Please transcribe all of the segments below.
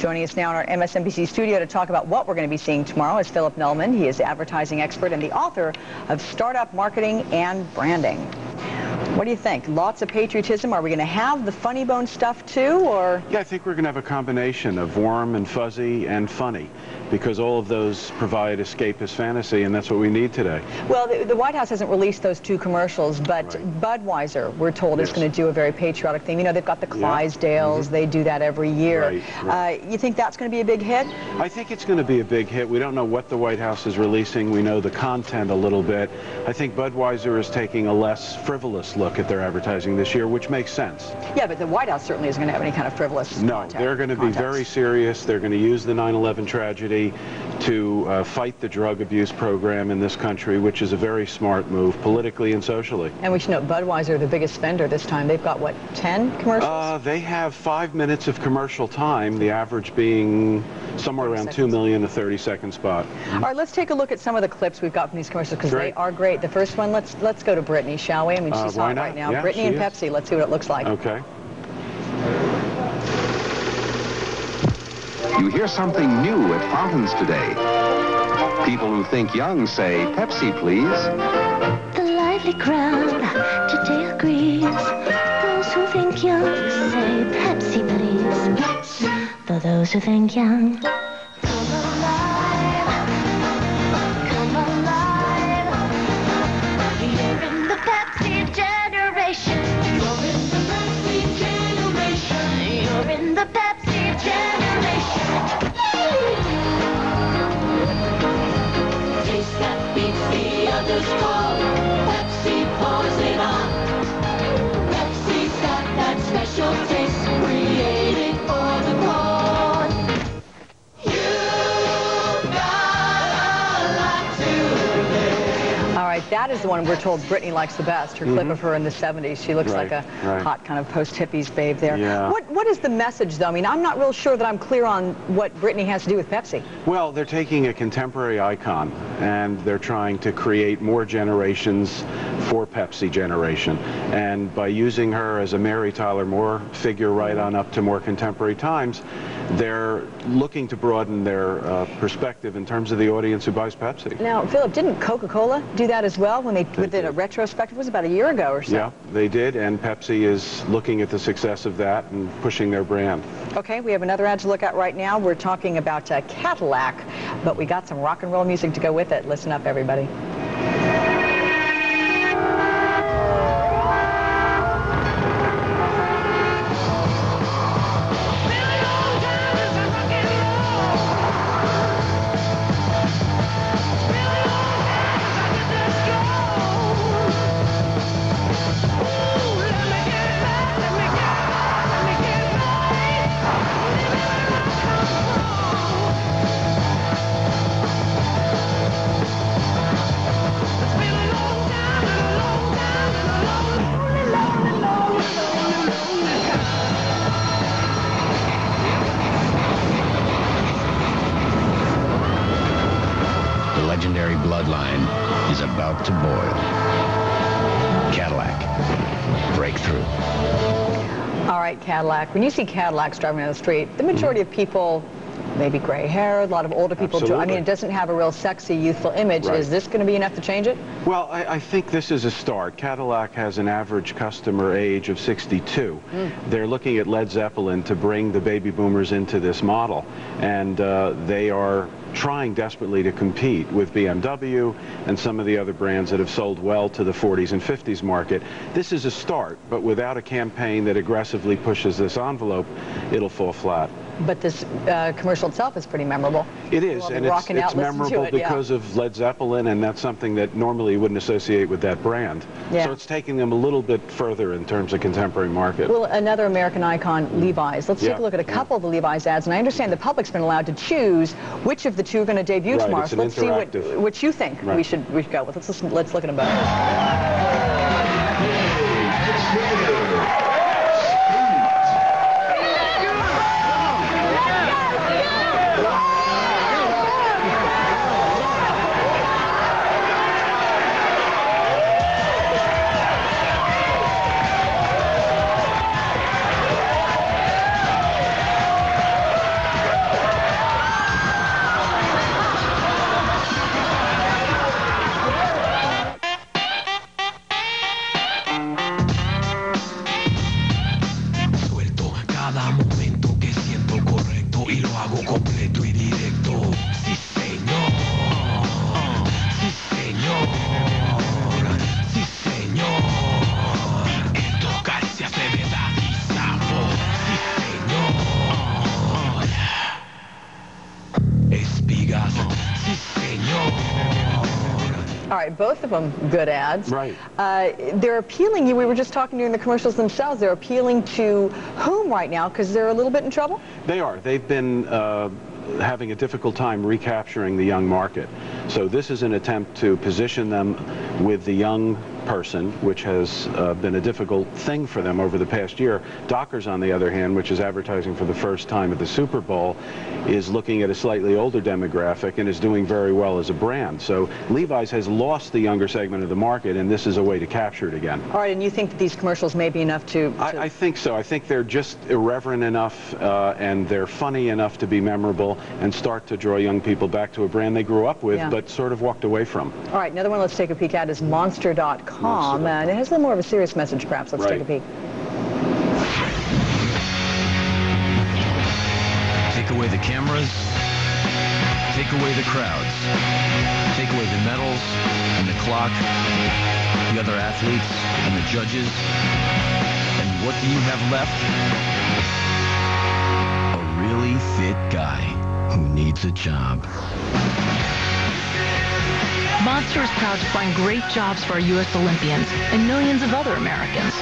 Joining us now in our MSNBC studio to talk about what we're going to be seeing tomorrow is Philip Nellman. He is advertising expert and the author of Startup Marketing and Branding. What do you think? Lots of patriotism. Are we going to have the funny bone stuff too, or? Yeah, I think we're going to have a combination of warm and fuzzy and funny, because all of those provide escapist fantasy, and that's what we need today. Well, the White House hasn't released those two commercials, but Budweiser, we're told, is going to do a very patriotic thing. You know, they've got the Clydesdales. They do that every year. Right. You think that's going to be a big hit? I think it's going to be a big hit. We don't know what the White House is releasing. We know the content a little bit. I think Budweiser is taking a less frivolous look at their advertising this year, which makes sense. Yeah, but the White House certainly isn't going to have any kind of frivolous content. No, they're going to be very serious. They're going to use the 9/11 tragedy to fight the drug abuse program in this country, which is a very smart move politically and socially. And we should note Budweiser, the biggest spender this time. They've got, what, 10 commercials? They have 5 minutes of commercial time, the average being somewhere around 2 million a 30-second spot. All right, let's take a look at some of the clips we've got from these commercials, because they are great. The first one, let's go to Britney, shall we? I mean, she's hot right now. Yeah, Britney and Pepsi, let's see what it looks like. Okay. You hear something new at fountains today. People who think young say, Pepsi, please. The lively crowd today agrees. Those who think young say, Pepsi, please. For those who think young, come alive. Come alive. You're in the Pepsi generation. You're in the Pepsi generation. You're in the Pepsi generation. Taste that beats the others call. Pepsi pours it on. Pepsi's got that special taste created for the cold. You've got a lot to live. All right, that is the one we're told Britney likes the best. Her clip of her in the 70s. She looks like a hot kind of post-hippies babe there. Yeah. What is the message, though? I mean, I'm not real sure that I'm clear on what Britney has to do with Pepsi. Well, they're taking a contemporary icon, and they're trying to create more generations for Pepsi generation. And by using her as a Mary Tyler Moore figure right on up to more contemporary times, they're looking to broaden their perspective in terms of the audience who buys Pepsi. Now, Philip, didn't Coca-Cola do that as well when they did a retrospective? It was about a year ago or so. Yeah, they did, and Pepsi is looking at the success of that and pushing their brand. Okay, we have another ad to look at right now. We're talking about Cadillac, but we got some rock and roll music to go with it. Listen up, everybody. The legendary bloodline is about to boil. Cadillac, breakthrough. All right, Cadillac. When you see Cadillacs driving down the street, the majority of people, maybe gray hair, a lot of older people. I mean, it doesn't have a real sexy, youthful image. Is this going to be enough to change it? Well, I think this is a start. Cadillac has an average customer age of 62. They're looking at Led Zeppelin to bring the baby boomers into this model, and they are trying desperately to compete with BMW and some of the other brands that have sold well to the 40s and 50s market. This is a start, but without a campaign that aggressively pushes this envelope, it'll fall flat. But this commercial itself is pretty memorable. It is, and it's memorable because of Led Zeppelin, and that's something that normally you wouldn't associate with that brand. So it's taking them a little bit further in terms of contemporary market. Well, another American icon, Levi's. Let's take a look at a couple of the Levi's ads, and I understand the public's been allowed to choose which of the two are going to debut tomorrow. So let's see what you think we should go with. Let's look at them both. All right, both of them good ads. Right. They're appealing, we were just talking during the commercials themselves, they're appealing to whom right now, because they're a little bit in trouble? They are. They've been having a difficult time recapturing the young market. So this is an attempt to position them with the young person, which has been a difficult thing for them over the past year. Dockers, on the other hand, which is advertising for the first time at the Super Bowl, is looking at a slightly older demographic and is doing very well as a brand. So Levi's has lost the younger segment of the market, and this is a way to capture it again. All right, and you think that these commercials may be enough to... I think so. I think they're just irreverent enough and they're funny enough to be memorable and start to draw young people back to a brand they grew up with, but sort of walked away from. All right, another one let's take a peek at is Monster.com. And it has a little more of a serious message, perhaps. Let's take a peek. Take away the cameras, take away the crowds, take away the medals and the clock, the other athletes and the judges, and what do you have left? A really fit guy who needs a job. Monster is proud to find great jobs for our U.S. Olympians and millions of other Americans.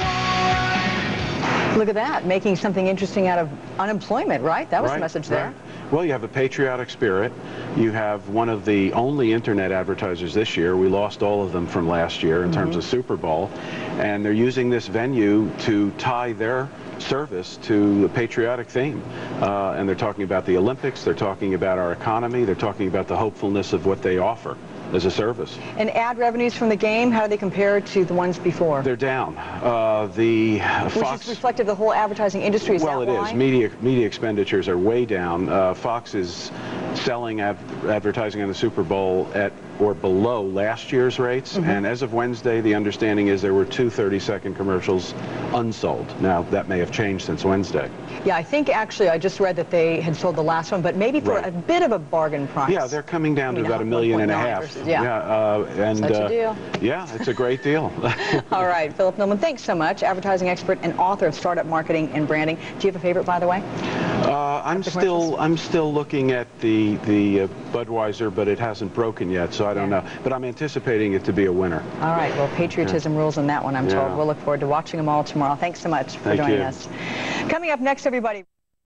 Look at that, making something interesting out of unemployment, right? That was the message there. Right. Well, you have a patriotic spirit. You have one of the only internet advertisers this year. We lost all of them from last year in terms of Super Bowl. And they're using this venue to tie their service to the patriotic theme. And they're talking about the Olympics, they're talking about our economy, they're talking about the hopefulness of what they offer as a service. And ad revenues from the game, how do they compare to the ones before? They're down. Fox... Which is reflective of the whole advertising industry, is that why? Well, it is. Media expenditures are way down. Fox is selling advertising on the Super Bowl at or below last year's rates, and as of Wednesday, the understanding is there were 2 30-second commercials unsold. Now, that may have changed since Wednesday. Yeah, I think actually I just read that they had sold the last one, but maybe for a bit of a bargain price. Yeah, they're coming down to about $1.5 million. Versus, and such a deal. Yeah, it's a great deal. All right, Philip Nillman, thanks so much. Advertising expert and author of Startup Marketing and Branding. Do you have a favorite, by the way? I'm still looking at the Budweiser, but it hasn't broken yet, so I don't know. But I'm anticipating it to be a winner. All right. Well, patriotism rules on that one, I'm told. We'll look forward to watching them all tomorrow. Thanks so much for joining us. Coming up next, everybody.